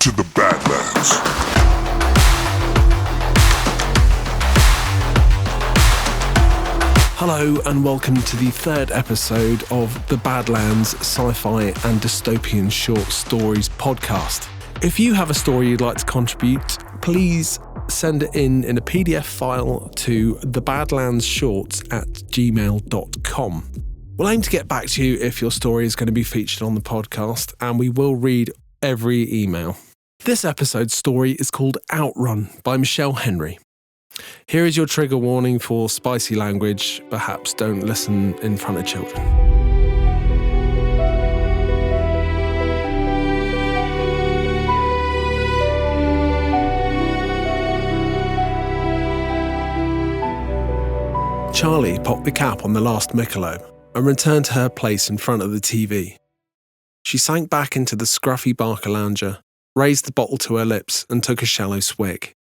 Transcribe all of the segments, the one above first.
to the Badlands. Hello and welcome to the third episode of the Badlands Sci-Fi And Dystopian Short Stories podcast. If you have a story you'd like to contribute, please send it in a PDF file to thebadlandsshorts@gmail.com. We'll aim to get back to you if your story is going to be featured on the podcast, and we will read every email. This episode's story is called Outrun by Michelle Henry. Here is your trigger warning for spicy language. Perhaps don't listen in front of children. Charlie popped the cap on the last Michelob and returned to her place in front of the TV. She sank back into the scruffy Barker lounger, raised the bottle to her lips and took a shallow swig.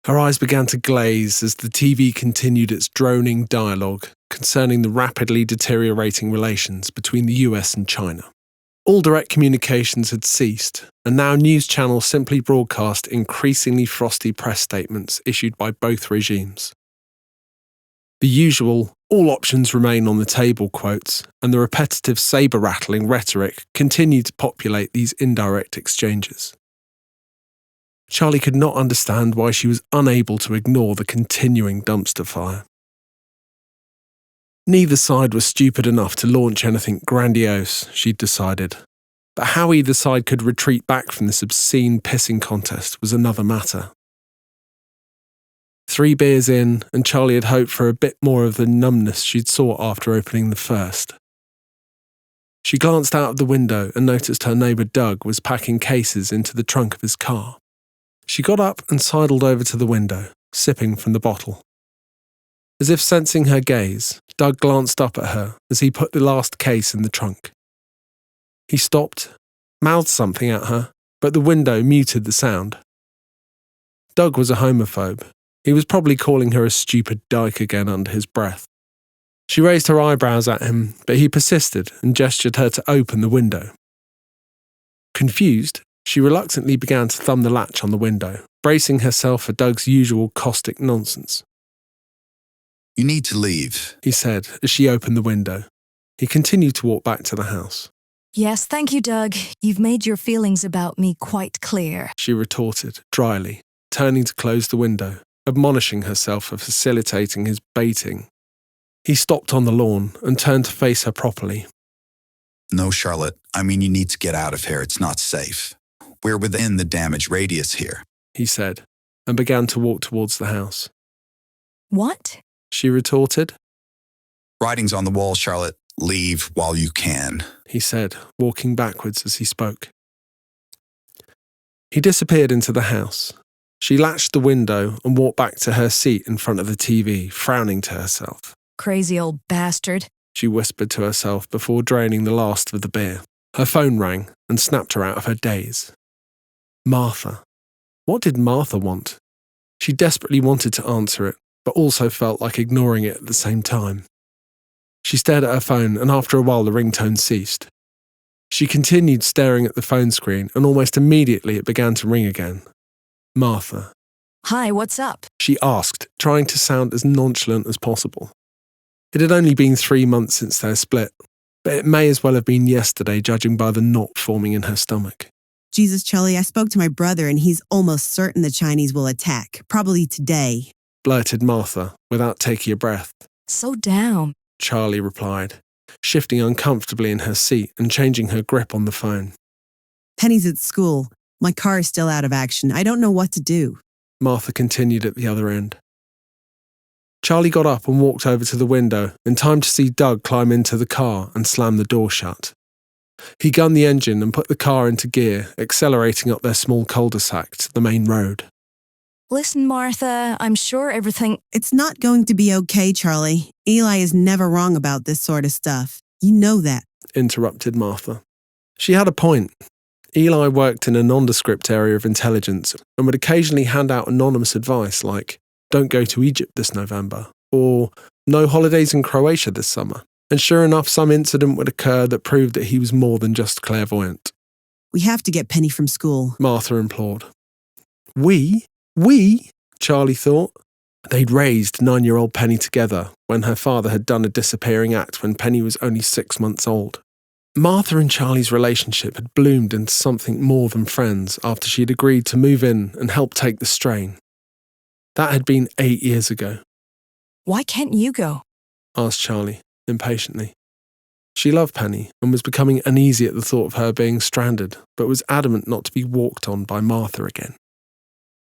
Her eyes began to glaze as the TV continued its droning dialogue concerning the rapidly deteriorating relations between the US and China. All direct communications had ceased, and now news channels simply broadcast increasingly frosty press statements issued by both regimes. The usual "all options remain on the table" quotes and the repetitive saber-rattling rhetoric continued to populate these indirect exchanges. Charlie could not understand why she was unable to ignore the continuing dumpster fire. Neither side was stupid enough to launch anything grandiose, she'd decided, but how either side could retreat back from this obscene pissing contest was another matter. 3 beers in, and Charlie had hoped for a bit more of the numbness she'd sought after opening the first. She glanced out of the window and noticed her neighbour Doug was packing cases into the trunk of his car. She got up and sidled over to the window, sipping from the bottle. As if sensing her gaze, Doug glanced up at her as he put the last case in the trunk. He stopped, mouthed something at her, but the window muted the sound. Doug was a homophobe. He was probably calling her a stupid dyke again under his breath. She raised her eyebrows at him, but he persisted and gestured her to open the window. Confused, she reluctantly began to thumb the latch on the window, bracing herself for Doug's usual caustic nonsense. "You need to leave," he said as she opened the window. He continued to walk back to the house. "Yes, thank you, Doug. You've made your feelings about me quite clear," she retorted, dryly, turning to close the window, admonishing herself for facilitating his baiting. He stopped on the lawn and turned to face her properly. "No, Charlotte. I mean, you need to get out of here. It's not safe. We're within the damage radius here," he said, and began to walk towards the house. "What?" she retorted. "Writing's on the wall, Charlotte. Leave while you can," he said, walking backwards as he spoke. He disappeared into the house. She latched the window and walked back to her seat in front of the TV, frowning to herself. "Crazy old bastard," she whispered to herself before draining the last of the beer. Her phone rang and snapped her out of her daze. Martha. What did Martha want? She desperately wanted to answer it, but also felt like ignoring it at the same time. She stared at her phone, and after a while the ringtone ceased. She continued staring at the phone screen, and almost immediately it began to ring again. Martha. "Hi, what's up?" she asked, trying to sound as nonchalant as possible. It had only been 3 months since their split, but it may as well have been yesterday judging by the knot forming in her stomach. "Jesus, Charlie, I spoke to my brother and he's almost certain the Chinese will attack, probably today," blurted Martha without taking a breath. "So down," Charlie replied, shifting uncomfortably in her seat and changing her grip on the phone. "Penny's at school. My car is still out of action. I don't know what to do," Martha continued at the other end. Charlie got up and walked over to the window in time to see Doug climb into the car and slam the door shut. He gunned the engine and put the car into gear, accelerating up their small cul-de-sac to the main road. "Listen, Martha, I'm sure everything—" "It's not going to be okay, Charlie. Eli is never wrong about this sort of stuff. You know that," interrupted Martha. She had a point. Eli worked in a nondescript area of intelligence and would occasionally hand out anonymous advice like, "Don't go to Egypt this November," or "No holidays in Croatia this summer." And sure enough, some incident would occur that proved that he was more than just clairvoyant. We have to get Penny from school. Martha implored. We? We? Charlie thought. They'd raised 9-year-old Penny together when her father had done a disappearing act when Penny was only 6 months old. Martha and Charlie's relationship had bloomed into something more than friends after she had agreed to move in and help take the strain. That had been 8 years ago. Why can't you go? Asked Charlie, impatiently. She loved Penny and was becoming uneasy at the thought of her being stranded, but was adamant not to be walked on by Martha again.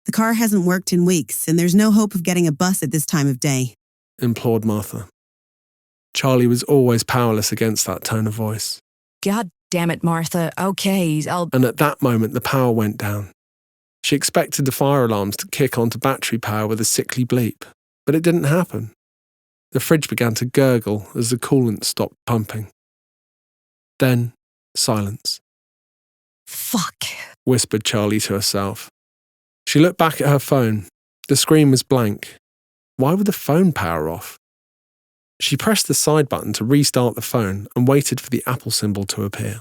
The car hasn't worked in weeks, and there's no hope of getting a bus at this time of day, implored Martha. Charlie was always powerless against that tone of voice. God damn it, Martha. Okay, And at that moment, the power went down. She expected the fire alarms to kick onto battery power with a sickly bleep, but it didn't happen. The fridge began to gurgle as the coolant stopped pumping. Then, silence. Fuck, whispered Charlie to herself. She looked back at her phone. The screen was blank. Why would the phone power off? She pressed the side button to restart the phone and waited for the Apple symbol to appear.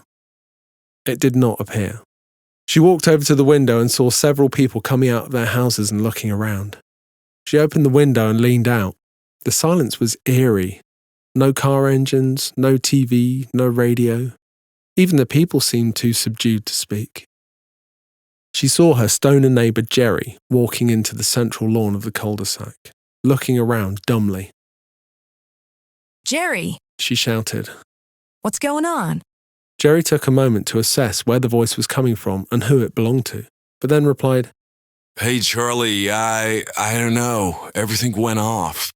It did not appear. She walked over to the window and saw several people coming out of their houses and looking around. She opened the window and leaned out. The silence was eerie. No car engines, no TV, no radio. Even the people seemed too subdued to speak. She saw her stoner neighbour Jerry walking into the central lawn of the cul-de-sac, looking around dumbly. Jerry, she shouted. What's going on? Jerry took a moment to assess where the voice was coming from and who it belonged to, but then replied, Hey, Charlie, I don't know. Everything went off.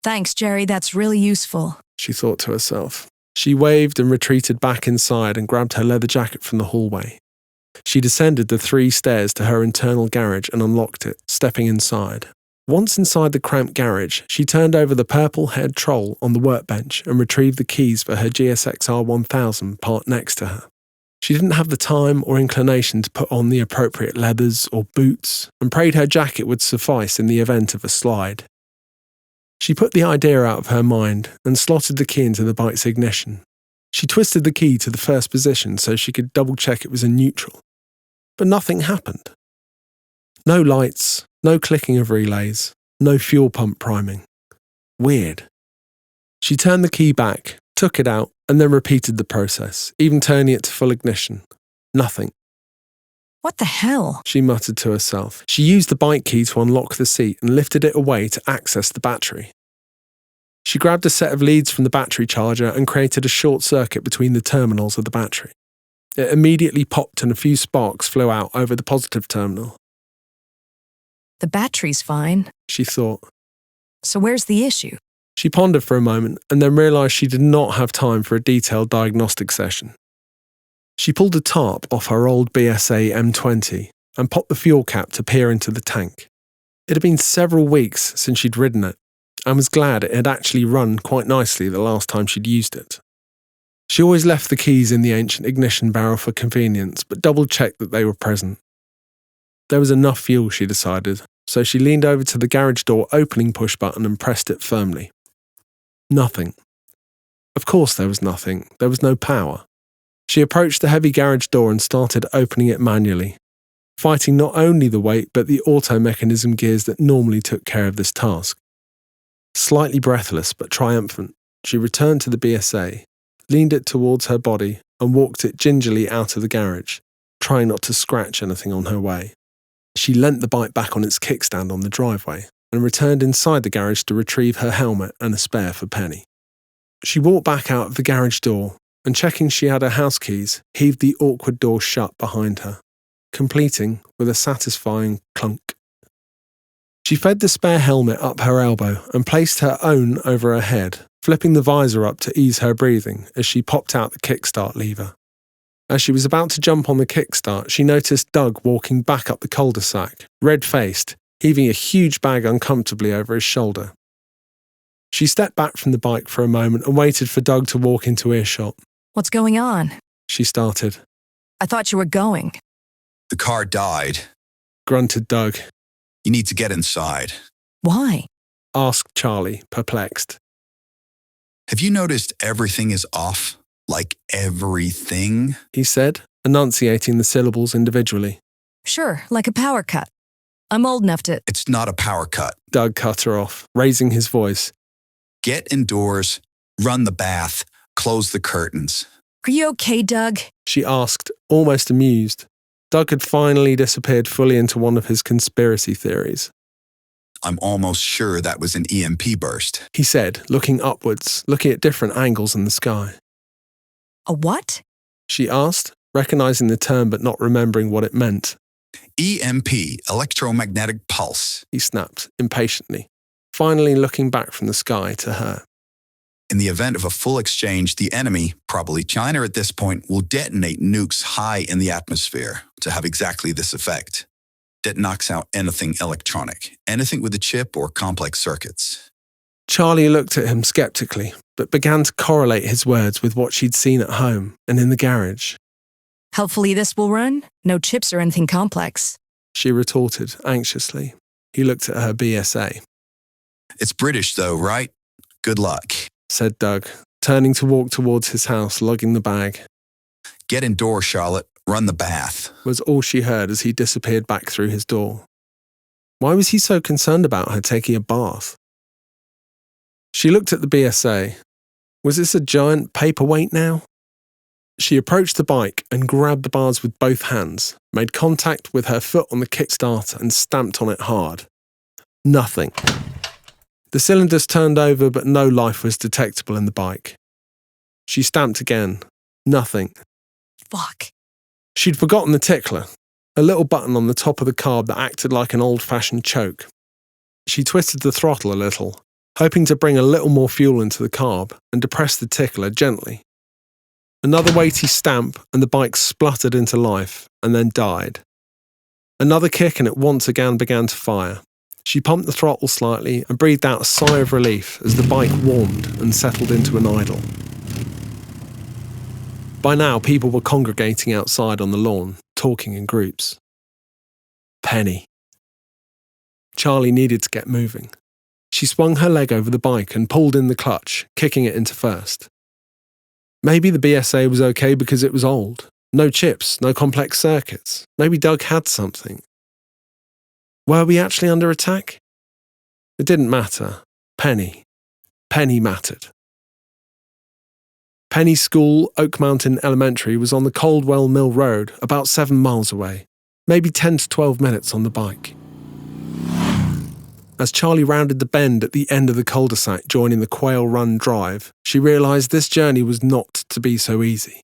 Thanks, Jerry. That's really useful. She thought to herself. She waved and retreated back inside and grabbed her leather jacket from the hallway. She descended the 3 stairs to her internal garage and unlocked it, stepping inside. Once inside the cramped garage, she turned over the purple-haired troll on the workbench and retrieved the keys for her GSX-R 1000 parked next to her. She didn't have the time or inclination to put on the appropriate leathers or boots and prayed her jacket would suffice in the event of a slide. She put the idea out of her mind and slotted the key into the bike's ignition. She twisted the key to the first position so she could double-check it was in neutral. But nothing happened. No lights, no clicking of relays, no fuel pump priming. Weird. She turned the key back, took it out, and then repeated the process, even turning it to full ignition. Nothing. What the hell? She muttered to herself. She used the bike key to unlock the seat and lifted it away to access the battery. She grabbed a set of leads from the battery charger and created a short circuit between the terminals of the battery. It immediately popped and a few sparks flew out over the positive terminal. The battery's fine, she thought. So where's the issue? She pondered for a moment and then realised she did not have time for a detailed diagnostic session. She pulled a tarp off her old BSA M20 and popped the fuel cap to peer into the tank. It had been several weeks since she'd ridden it, and was glad it had actually run quite nicely the last time she'd used it. She always left the keys in the ancient ignition barrel for convenience, but double-checked that they were present. There was enough fuel, she decided, so she leaned over to the garage door opening push button and pressed it firmly. Nothing. Of course there was nothing. There was no power. She approached the heavy garage door and started opening it manually, fighting not only the weight but the auto mechanism gears that normally took care of this task. Slightly breathless but triumphant, she returned to the BSA, leaned it towards her body and walked it gingerly out of the garage, trying not to scratch anything on her way. She leant the bike back on its kickstand on the driveway and returned inside the garage to retrieve her helmet and a spare for Penny. She walked back out of the garage door and, checking she had her house keys, heaved the awkward door shut behind her, completing with a satisfying clunk. She fed the spare helmet up her elbow and placed her own over her head, flipping the visor up to ease her breathing as she popped out the kickstart lever. As she was about to jump on the kickstart, she noticed Doug walking back up the cul-de-sac, red-faced, heaving a huge bag uncomfortably over his shoulder. She stepped back from the bike for a moment and waited for Doug to walk into earshot. What's going on? She started. I thought you were going. The car died. Grunted Doug. You need to get inside. Why? Asked Charlie, perplexed. Have you noticed everything is off? Like everything? He said, enunciating the syllables individually. Sure, like a power cut. I'm old enough to. It's not a power cut. Doug cut her off, raising his voice. Get indoors, run the bath, close the curtains. Are you okay, Doug? She asked, almost amused. Doug had finally disappeared fully into one of his conspiracy theories. I'm almost sure that was an EMP burst. He said, looking upwards, looking at different angles in the sky. A what? She asked, recognizing the term but not remembering what it meant. EMP, electromagnetic pulse. He snapped, impatiently, finally looking back from the sky to her. In the event of a full exchange, the enemy, probably China at this point, will detonate nukes high in the atmosphere to have exactly this effect. That knocks out anything electronic, anything with a chip or complex circuits. Charlie looked at him skeptically, but began to correlate his words with what she'd seen at home and in the garage. Hopefully this will run. No chips or anything complex. She retorted anxiously. He looked at her BSA. It's British though, right? Good luck, said Doug, turning to walk towards his house, lugging the bag. Get indoors, Charlotte. Run the bath, was all she heard as he disappeared back through his door. Why was he so concerned about her taking a bath? She looked at the BSA. Was this a giant paperweight now? She approached the bike and grabbed the bars with both hands, made contact with her foot on the kickstarter and stamped on it hard. Nothing. The cylinders turned over, but no life was detectable in the bike. She stamped again. Nothing. Fuck. She'd forgotten the tickler, a little button on the top of the carb that acted like an old-fashioned choke. She twisted the throttle a little, hoping to bring a little more fuel into the carb, and depressed the tickler gently. Another weighty stamp, and the bike spluttered into life, and then died. Another kick, and it once again began to fire. She pumped the throttle slightly and breathed out a sigh of relief as the bike warmed and settled into an idle. By now, people were congregating outside on the lawn, talking in groups. Penny. Charlie needed to get moving. She swung her leg over the bike and pulled in the clutch, kicking it into first. Maybe the BSA was okay because it was old. No chips, no complex circuits. Maybe Doug had something. Were we actually under attack? It didn't matter. Penny. Penny mattered. Penny's school, Oak Mountain Elementary, was on the Coldwell Mill Road, about 7 miles away, maybe 10 to 12 minutes on the bike. As Charlie rounded the bend at the end of the cul-de-sac joining the Quail Run Drive, she realised this journey was not to be so easy.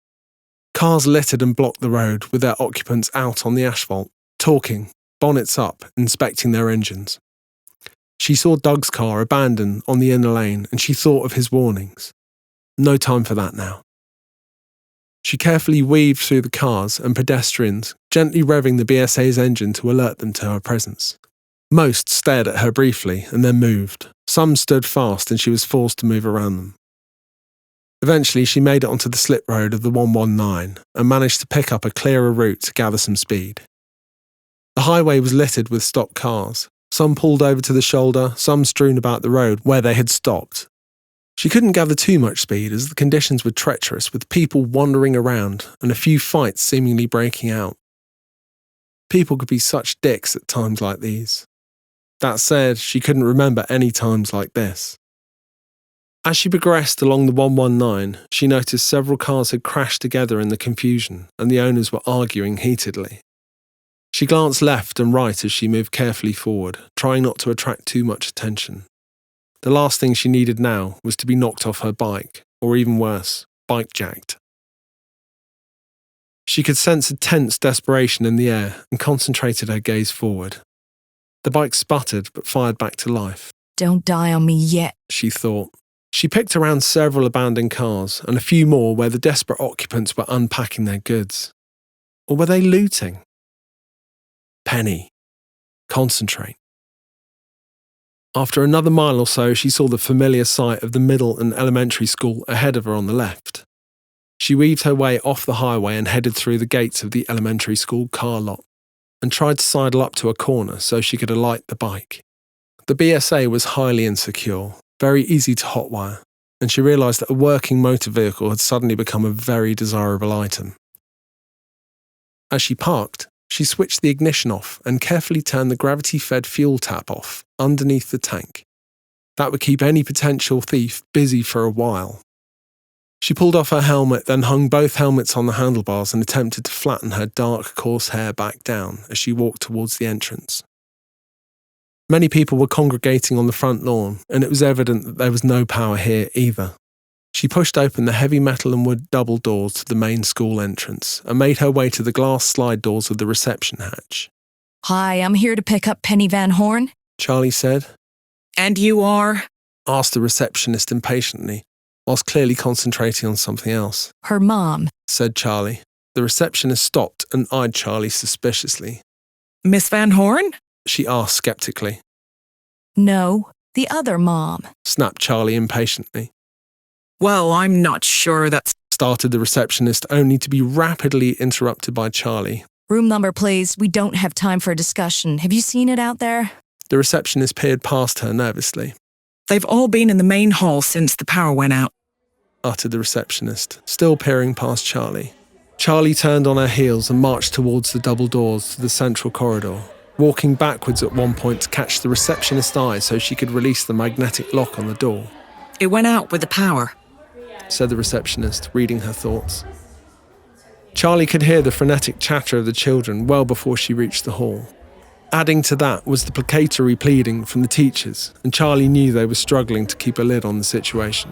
Cars littered and blocked the road, with their occupants out on the asphalt, talking, bonnets up, inspecting their engines. She saw Doug's car abandoned on the inner lane, and she thought of his warnings. No time for that now. She carefully weaved through the cars and pedestrians, gently revving the BSA's engine to alert them to her presence. Most stared at her briefly and then moved. Some stood fast and she was forced to move around them. Eventually, she made it onto the slip road of the 119 and managed to pick up a clearer route to gather some speed. The highway was littered with stopped cars, some pulled over to the shoulder, some strewn about the road where they had stopped. She couldn't gather too much speed as the conditions were treacherous, with people wandering around and a few fights seemingly breaking out. People could be such dicks at times like these. That said, she couldn't remember any times like this. As she progressed along the 119, she noticed several cars had crashed together in the confusion and the owners were arguing heatedly. She glanced left and right as she moved carefully forward, trying not to attract too much attention. The last thing she needed now was to be knocked off her bike, or even worse, bike-jacked. She could sense a tense desperation in the air and concentrated her gaze forward. The bike sputtered but fired back to life. Don't die on me yet, she thought. She picked around several abandoned cars and a few more where the desperate occupants were unpacking their goods. Or were they looting? Penny. Concentrate. After another mile or so, she saw the familiar sight of the middle and elementary school ahead of her on the left. She weaved her way off the highway and headed through the gates of the elementary school car lot, and tried to sidle up to a corner so she could alight the bike. The BSA was highly insecure, very easy to hotwire, and she realised that a working motor vehicle had suddenly become a very desirable item. As she parked, she switched the ignition off and carefully turned the gravity-fed fuel tap off underneath the tank. That would keep any potential thief busy for a while. She pulled off her helmet, then hung both helmets on the handlebars and attempted to flatten her dark, coarse hair back down as she walked towards the entrance. Many people were congregating on the front lawn, and it was evident that there was no power here either. She pushed open the heavy metal and wood double doors to the main school entrance and made her way to the glass slide doors of the reception hatch. Hi, I'm here to pick up Penny Van Horn. Charlie said. And you are? Asked the receptionist impatiently, whilst clearly concentrating on something else. Her mom, said Charlie. The receptionist stopped and eyed Charlie suspiciously. Miss Van Horn? She asked skeptically. No, the other mom, snapped Charlie impatiently. Well, I'm not sure that's... started the receptionist, only to be rapidly interrupted by Charlie. Room number, please. We don't have time for a discussion. Have you seen it out there? The receptionist peered past her nervously. They've all been in the main hall since the power went out, uttered the receptionist, still peering past Charlie. Charlie turned on her heels and marched towards the double doors to the central corridor, walking backwards at one point to catch the receptionist's eye so she could release the magnetic lock on the door. It went out with the power, said the receptionist, reading her thoughts. Charlie could hear the frenetic chatter of the children well before she reached the hall. Adding to that was the placatory pleading from the teachers, and Charlie knew they were struggling to keep a lid on the situation.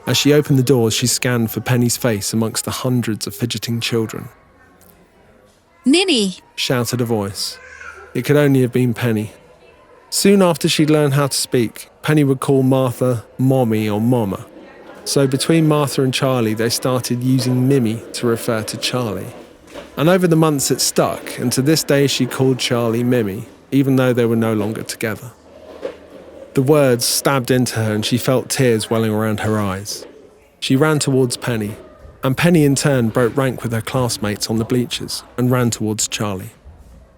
As she opened the doors, she scanned for Penny's face amongst the hundreds of fidgeting children. Ninny! Shouted a voice. It could only have been Penny. Soon after she'd learned how to speak, Penny would call Martha Mommy or Mama. So between Martha and Charlie, they started using Mimmy to refer to Charlie. And over the months it stuck, and to this day she called Charlie Mimmy, even though they were no longer together. The words stabbed into her and she felt tears welling around her eyes. She ran towards Penny, and Penny in turn broke rank with her classmates on the bleachers and ran towards Charlie.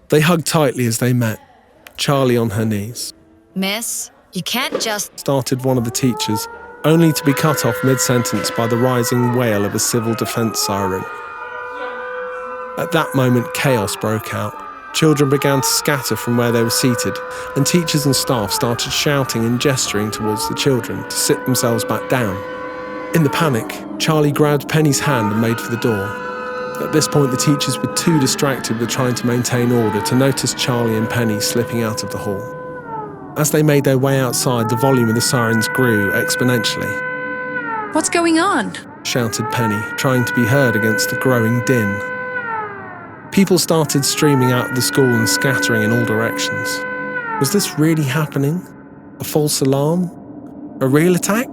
They hugged tightly as they met, Charlie on her knees. Miss, you can't just... started one of the teachers, only to be cut off mid-sentence by the rising wail of a civil defence siren. At that moment, chaos broke out. Children began to scatter from where they were seated, and teachers and staff started shouting and gesturing towards the children to sit themselves back down. In the panic, Charlie grabbed Penny's hand and made for the door. At this point, the teachers were too distracted with trying to maintain order to notice Charlie and Penny slipping out of the hall. As they made their way outside, the volume of the sirens grew exponentially. What's going on? Shouted Penny, trying to be heard against the growing din. People started streaming out of the school and scattering in all directions. Was this really happening? A false alarm? A real attack?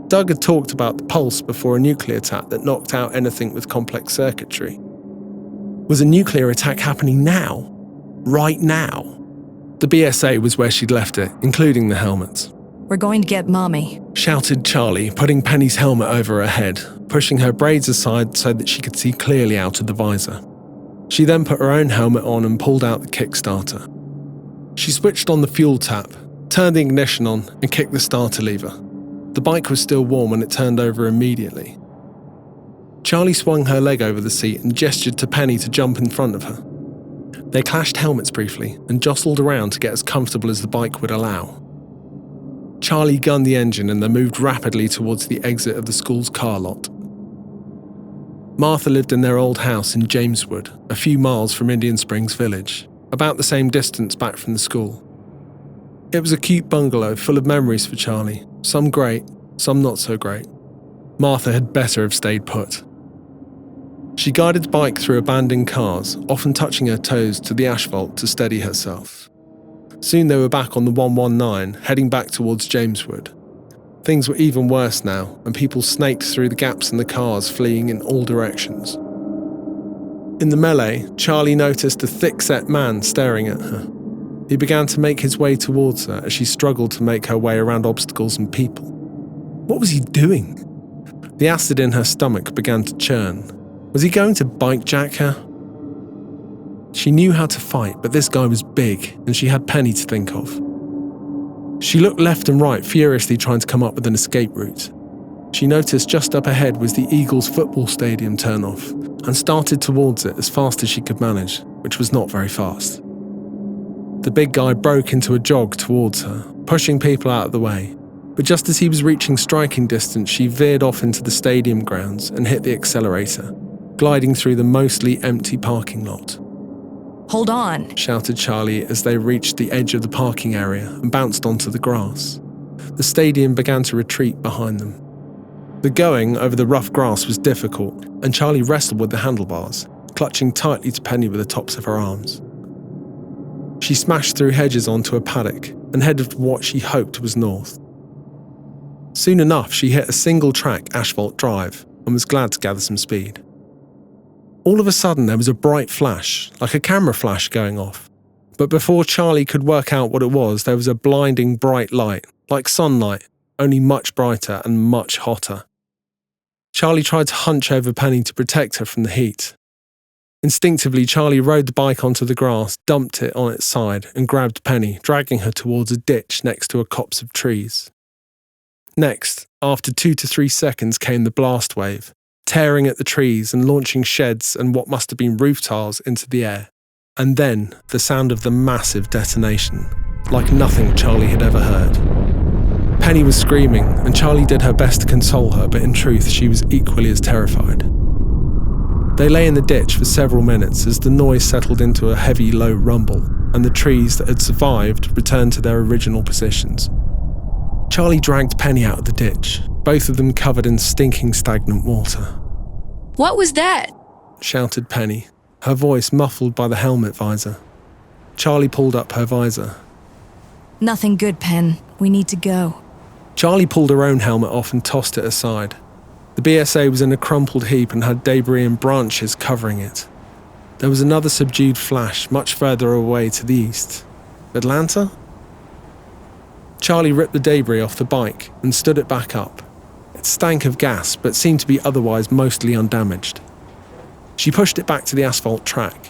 Doug had talked about the pulse before a nuclear attack that knocked out anything with complex circuitry. Was a nuclear attack happening now? Right now? The BSA was where she'd left it, including the helmets. We're going to get Mommy, shouted Charlie, putting Penny's helmet over her head, pushing her braids aside so that she could see clearly out of the visor. She then put her own helmet on and pulled out the Kickstarter. She switched on the fuel tap, turned the ignition on, and kicked the starter lever. The bike was still warm and it turned over immediately. Charlie swung her leg over the seat and gestured to Penny to jump in front of her. They clashed helmets briefly and jostled around to get as comfortable as the bike would allow. Charlie gunned the engine and they moved rapidly towards the exit of the school's car lot. Martha lived in their old house in Jameswood, a few miles from Indian Springs Village, about the same distance back from the school. It was a cute bungalow full of memories for Charlie, some great, some not so great. Martha had better have stayed put. She guided the bike through abandoned cars, often touching her toes to the asphalt to steady herself. Soon they were back on the 119, heading back towards Jameswood. Things were even worse now, and people snaked through the gaps in the cars, fleeing in all directions. In the melee, Charlie noticed a thick-set man staring at her. He began to make his way towards her as she struggled to make her way around obstacles and people. What was he doing? The acid in her stomach began to churn. Was he going to bike-jack her? She knew how to fight, but this guy was big, and she had Penny to think of. She looked left and right, furiously trying to come up with an escape route. She noticed just up ahead was the Eagles football stadium turnoff, and started towards it as fast as she could manage, which was not very fast. The big guy broke into a jog towards her, pushing people out of the way, but just as he was reaching striking distance, she veered off into the stadium grounds and hit the accelerator, gliding through the mostly empty parking lot. Hold on. Shouted Charlie as they reached the edge of the parking area and bounced onto the grass. The stadium began to retreat behind them. The going over the rough grass was difficult, and Charlie wrestled with the handlebars, clutching tightly to Penny with the tops of her arms. She smashed through hedges onto a paddock and headed for what she hoped was north. Soon enough, she hit a single-track asphalt drive and was glad to gather some speed. All of a sudden, there was a bright flash, like a camera flash going off. But before Charlie could work out what it was, there was a blinding bright light, like sunlight, only much brighter and much hotter. Charlie tried to hunch over Penny to protect her from the heat. Instinctively, Charlie rode the bike onto the grass, dumped it on its side, and grabbed Penny, dragging her towards a ditch next to a copse of trees. Next, after 2 to 3 seconds, came the blast wave, tearing at the trees and launching sheds and what must have been roof tiles into the air. And then, the sound of the massive detonation, like nothing Charlie had ever heard. Penny was screaming, and Charlie did her best to console her, but in truth, she was equally as terrified. They lay in the ditch for several minutes as the noise settled into a heavy, low rumble, and the trees that had survived returned to their original positions. Charlie dragged Penny out of the ditch, both of them covered in stinking stagnant water. What was that? Shouted Penny, her voice muffled by the helmet visor. Charlie pulled up her visor. Nothing good, Pen. We need to go. Charlie pulled her own helmet off and tossed it aside. The BSA was in a crumpled heap and had debris and branches covering it. There was another subdued flash much further away to the east. Atlanta? Charlie ripped the debris off the bike and stood it back up. It stank of gas, but seemed to be otherwise mostly undamaged. She pushed it back to the asphalt track.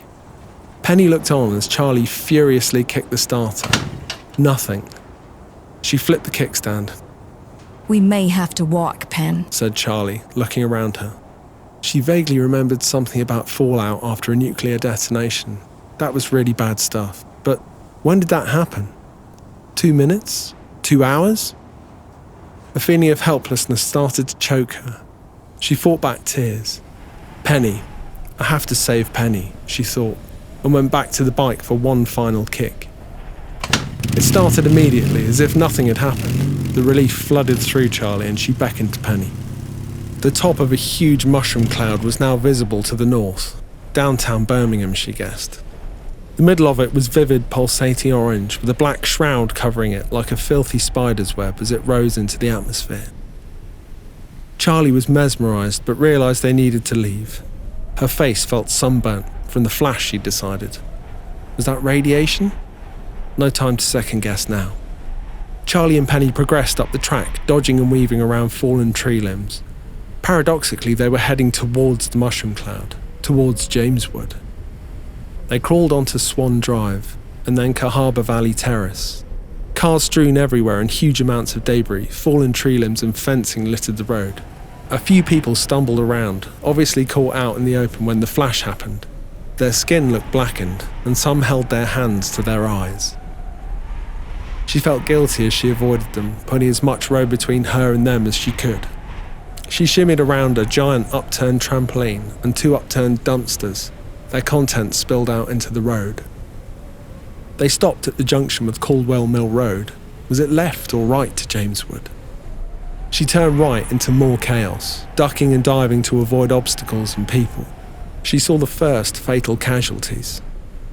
Penny looked on as Charlie furiously kicked the starter. Nothing. She flipped the kickstand. We may have to walk, Pen, said Charlie, looking around her. She vaguely remembered something about fallout after a nuclear detonation. That was really bad stuff. But when did that happen? 2 minutes? 2 hours? A feeling of helplessness started to choke her. She fought back tears. Penny. I have to save Penny, she thought, and went back to the bike for one final kick. It started immediately, as if nothing had happened. The relief flooded through Charlie and she beckoned to Penny. The top of a huge mushroom cloud was now visible to the north. Downtown Birmingham, she guessed. The middle of it was vivid, pulsating orange, with a black shroud covering it like a filthy spider's web as it rose into the atmosphere. Charlie was mesmerised, but realised they needed to leave. Her face felt sunburnt from the flash, she decided. Was that radiation? No time to second-guess now. Charlie and Penny progressed up the track, dodging and weaving around fallen tree limbs. Paradoxically, they were heading towards the mushroom cloud, towards Jameswood. They crawled onto Swan Drive, and then Cahaba Valley Terrace. Cars strewn everywhere and huge amounts of debris, fallen tree limbs and fencing littered the road. A few people stumbled around, obviously caught out in the open when the flash happened. Their skin looked blackened, and some held their hands to their eyes. She felt guilty as she avoided them, putting as much road between her and them as she could. She shimmied around a giant upturned trampoline and 2 upturned dumpsters. Their contents spilled out into the road. They stopped at the junction with Caldwell Mill Road. Was it left or right to Jameswood? She turned right into more chaos, ducking and diving to avoid obstacles and people. She saw the first fatal casualties.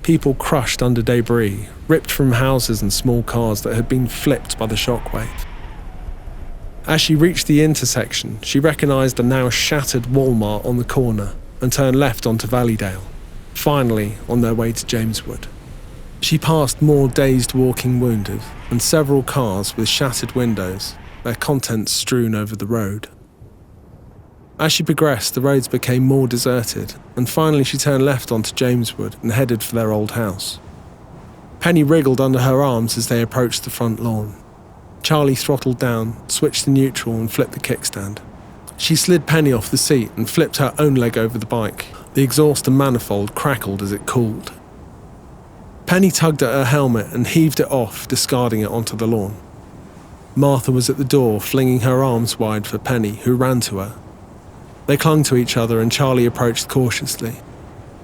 People crushed under debris, ripped from houses and small cars that had been flipped by the shockwave. As she reached the intersection, she recognised a now shattered Walmart on the corner and turned left onto Valleydale, finally on their way to Jameswood. She passed more dazed walking wounded and several cars with shattered windows, their contents strewn over the road. As she progressed, the roads became more deserted, and finally she turned left onto Jameswood and headed for their old house. Penny wriggled under her arms as they approached the front lawn. Charlie throttled down, switched to neutral and flipped the kickstand. She slid Penny off the seat and flipped her own leg over the bike. The exhaust and manifold crackled as it cooled. Penny tugged at her helmet and heaved it off, discarding it onto the lawn. Martha was at the door, flinging her arms wide for Penny, who ran to her. They clung to each other and Charlie approached cautiously.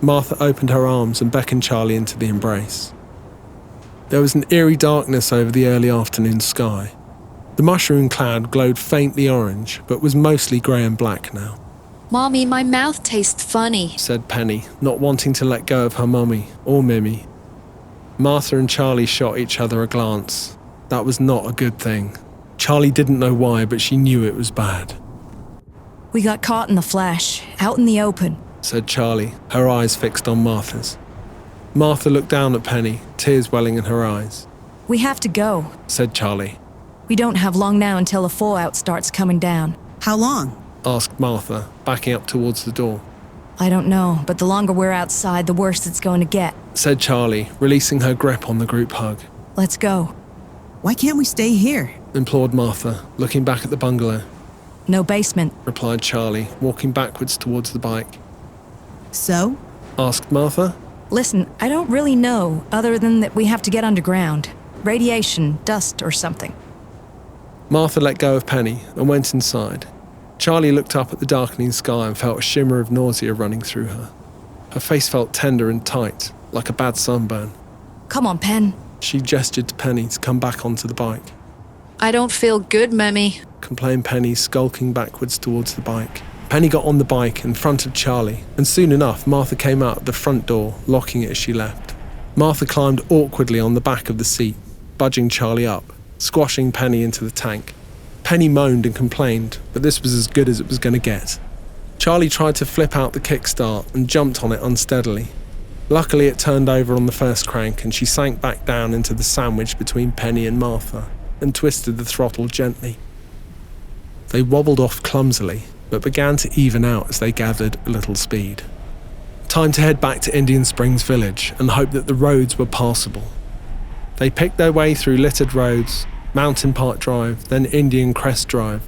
Martha opened her arms and beckoned Charlie into the embrace. There was an eerie darkness over the early afternoon sky. The mushroom cloud glowed faintly orange, but was mostly grey and black now. Mommy, my mouth tastes funny. Said Penny, not wanting to let go of her mummy or Mimmy. Martha and Charlie shot each other a glance. That was not a good thing. Charlie didn't know why, but she knew it was bad. We got caught in the flash, out in the open. Said Charlie, her eyes fixed on Martha's. Martha looked down at Penny, tears welling in her eyes. We have to go. Said Charlie. We don't have long now until the fallout starts coming down. How long? Asked Martha, backing up towards the door. I don't know, but the longer we're outside, the worse it's going to get. Said Charlie, releasing her grip on the group hug. Let's go. Why can't we stay here? Implored Martha, looking back at the bungalow. No basement. Replied Charlie, walking backwards towards the bike. So? Asked Martha. Listen, I don't really know, other than that we have to get underground. Radiation, dust, or something. Martha let go of Penny and went inside. Charlie looked up at the darkening sky and felt a shimmer of nausea running through her. Her face felt tender and tight, like a bad sunburn. Come on, Pen. She gestured to Penny to come back onto the bike. I don't feel good, Mummy. Complained Penny, skulking backwards towards the bike. Penny got on the bike in front of Charlie, and soon enough Martha came out the front door, locking it as she left. Martha climbed awkwardly on the back of the seat, budging Charlie up, squashing Penny into the tank. Penny moaned and complained, but this was as good as it was going to get. Charlie tried to flip out the kickstart and jumped on it unsteadily. Luckily it turned over on the first crank and she sank back down into the sandwich between Penny and Martha and twisted the throttle gently. They wobbled off clumsily, but began to even out as they gathered a little speed. Time to head back to Indian Springs Village and hope that the roads were passable. They picked their way through littered roads, Mountain Park Drive, then Indian Crest Drive.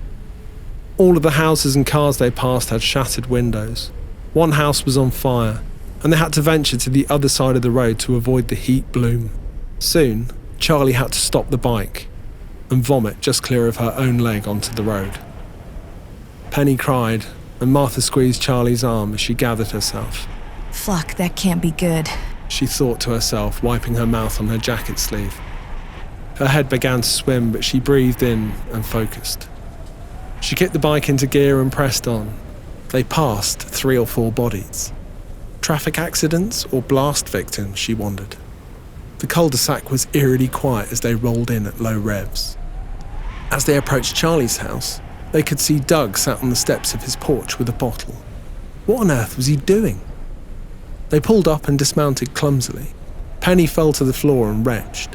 All of the houses and cars they passed had shattered windows. One house was on fire, and they had to venture to the other side of the road to avoid the heat bloom. Soon, Charlie had to stop the bike and vomit just clear of her own leg onto the road. Penny cried, and Martha squeezed Charlie's arm as she gathered herself. Fuck, that can't be good. She thought to herself, wiping her mouth on her jacket sleeve. Her head began to swim, but she breathed in and focused. She kicked the bike into gear and pressed on. They passed 3 or 4 bodies. Traffic accidents or blast victims, she wondered. The cul-de-sac was eerily quiet as they rolled in at low revs. As they approached Charlie's house, they could see Doug sat on the steps of his porch with a bottle. What on earth was he doing? They pulled up and dismounted clumsily. Penny fell to the floor and retched.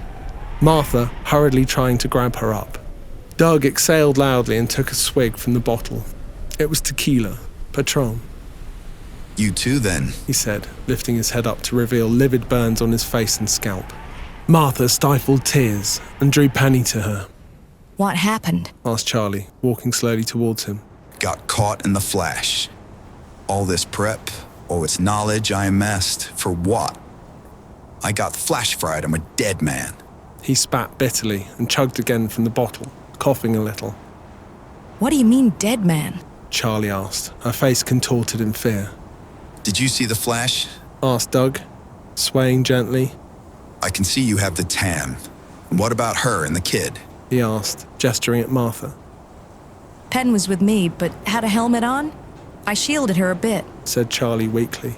Martha hurriedly trying to grab her up. Doug exhaled loudly and took a swig from the bottle. It was tequila, Patron. You too, then? He said, lifting his head up to reveal livid burns on his face and scalp. Martha stifled tears and drew Penny to her. What happened? Asked Charlie, walking slowly towards him. Got caught in the flash. All this prep, all this knowledge I amassed, for what? I got flash fried, I'm a dead man. He spat bitterly and chugged again from the bottle, coughing a little. What do you mean, dead man? Charlie asked, her face contorted in fear. Did you see the flash? Asked Doug, swaying gently. I can see you have the TAM. And what about her and the kid? He asked, gesturing at Martha. Pen was with me, but had a helmet on? I shielded her a bit. Said Charlie weakly.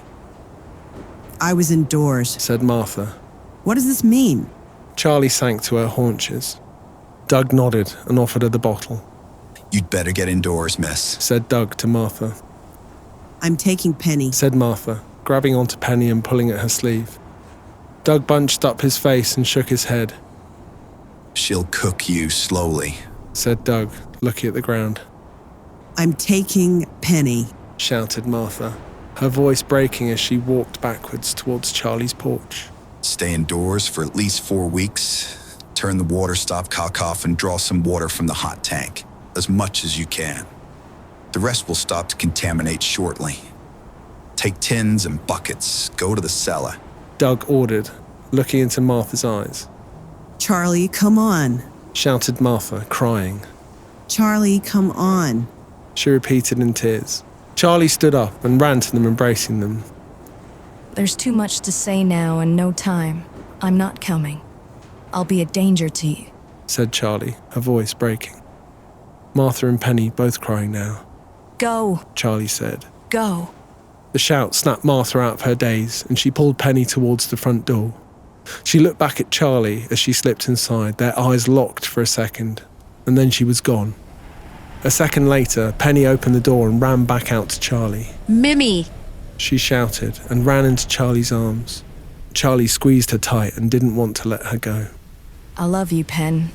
I was indoors. Said Martha. What does this mean? Charlie sank to her haunches. Doug nodded and offered her the bottle. You'd better get indoors, miss. Said Doug to Martha. I'm taking Penny. Said Martha, grabbing onto Penny and pulling at her sleeve. Doug bunched up his face and shook his head. She'll cook you slowly. Said Doug, looking at the ground. I'm taking Penny. Shouted Martha, her voice breaking as she walked backwards towards Charlie's porch. Stay indoors for at least 4 weeks. Turn the water stopcock off and draw some water from the hot tank. As much as you can. The rest will stop to contaminate shortly. Take tins and buckets, go to the cellar. Doug ordered, looking into Martha's eyes. Charlie, come on. Shouted Martha, crying. Charlie, come on. She repeated in tears. Charlie stood up and ran to them, embracing them. There's too much to say now and no time. I'm not coming. I'll be a danger to you, said Charlie, her voice breaking. Martha and Penny both crying now. Go, Charlie said. go. The shout snapped Martha out of her daze, and she pulled Penny towards the front door. She looked back at Charlie as she slipped inside, their eyes locked for a second, and then she was gone. A second later, Penny opened the door and ran back out to Charlie. Mimi! She shouted and ran into Charlie's arms. Charlie squeezed her tight and didn't want to let her go. I love you, Pen.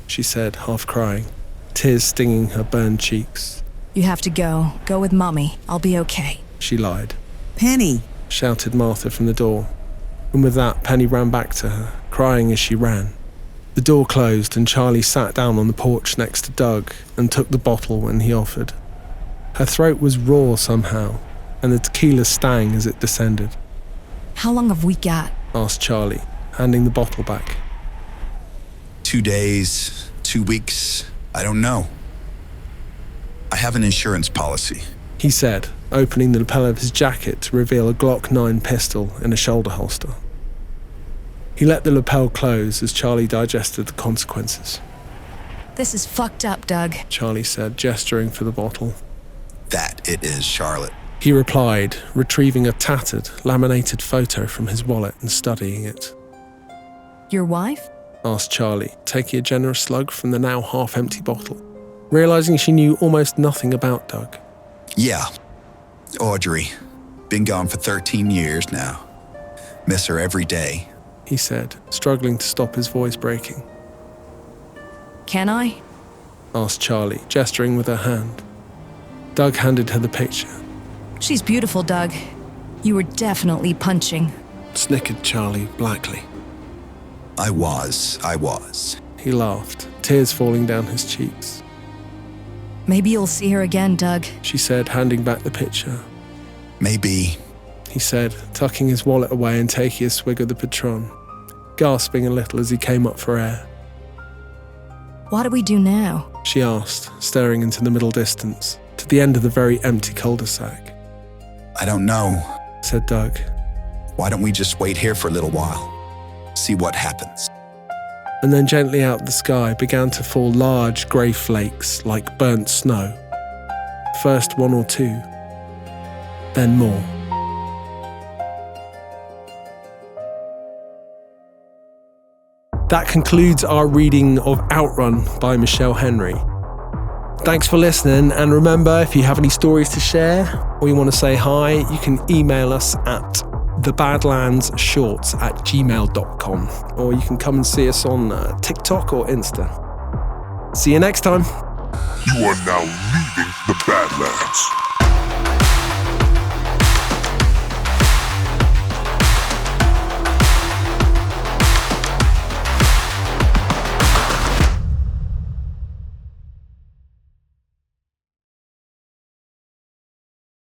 She said, half crying, tears stinging her burned cheeks. You have to go. Go with Mommy. I'll be okay. She lied. Penny. Shouted Martha from the door. And with that, Penny ran back to her, crying as she ran. The door closed and Charlie sat down on the porch next to Doug and took the bottle when he offered. Her throat was raw somehow, and the tequila stung as it descended. How long have we got? Asked Charlie, handing the bottle back. 2 days, 2 weeks, I don't know. I have an insurance policy. He said, opening the lapel of his jacket to reveal a Glock 9 pistol in a shoulder holster. He let the lapel close as Charlie digested the consequences. This is fucked up, Doug, Charlie said, gesturing for the bottle. That it is, Charlotte. He replied, retrieving a tattered, laminated photo from his wallet and studying it. Your wife? Asked Charlie, taking a generous slug from the now half-empty bottle, realizing she knew almost nothing about Doug. Yeah, Audrey. Been gone for 13 years now. Miss her every day. He said, struggling to stop his voice breaking. Can I? Asked Charlie, gesturing with her hand. Doug handed her the picture. She's beautiful, Doug. You were definitely punching. Snickered Charlie blackly. I was. He laughed, tears falling down his cheeks. Maybe you'll see her again, Doug. She said, handing back the picture. Maybe. He said, tucking his wallet away and taking a swig of the Patron, gasping a little as he came up for air. What do we do now? She asked, staring into the middle distance, to the end of the very empty cul-de-sac. I don't know, said Doug. Why don't we just wait here for a little while? See what happens. And then gently out of the sky began to fall large grey flakes like burnt snow. First 1 or 2, then more. That concludes our reading of Outrun by Michelle Henry. Thanks for listening, and remember, if you have any stories to share or you want to say hi, you can email us at thebadlandsshorts@gmail.com, or you can come and see us on TikTok or Insta. See you next time. You are now leaving the Badlands.